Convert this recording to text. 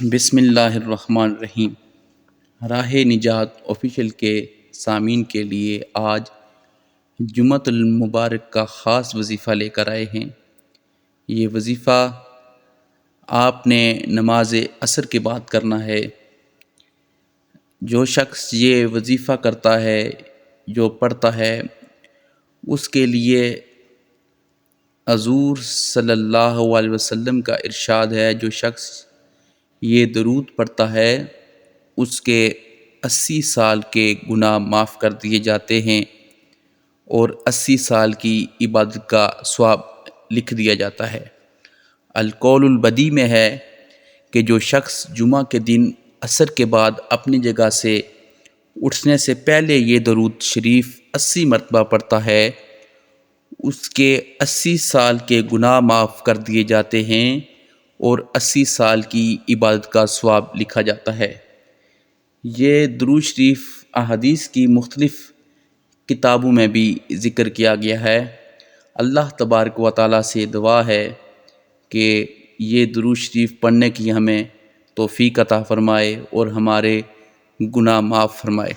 بسم اللہ الرحمن الرحیم۔ راہ نجات آفیشیل کے سامعین کے لیے آج جمعۃ المبارک کا خاص وظیفہ لے کر آئے ہیں۔ یہ وظیفہ آپ نے نماز عصر کے بعد کرنا ہے۔ جو شخص یہ وظیفہ کرتا ہے، جو پڑھتا ہے، اس کے لیے حضور صلی اللہ علیہ وسلم کا ارشاد ہے، جو شخص یہ درود پڑھتا ہے اس کے 80 سال کے گناہ معاف کر دیے جاتے ہیں اور 80 سال کی عبادت کا ثواب لکھ دیا جاتا ہے۔ القول البدی میں ہے کہ جو شخص جمعہ کے دن عصر کے بعد اپنی جگہ سے اٹھنے سے پہلے یہ درود شریف 80 مرتبہ پڑھتا ہے، اس کے 80 سال کے گناہ معاف کر دیے جاتے ہیں اور 80 سال کی عبادت کا ثواب لکھا جاتا ہے۔ یہ درود شریف احادیث کی مختلف کتابوں میں بھی ذکر کیا گیا ہے۔ اللہ تبارک و تعالیٰ سے دعا ہے کہ یہ درود شریف پڑھنے کی ہمیں توفیق عطا فرمائے اور ہمارے گناہ معاف فرمائے۔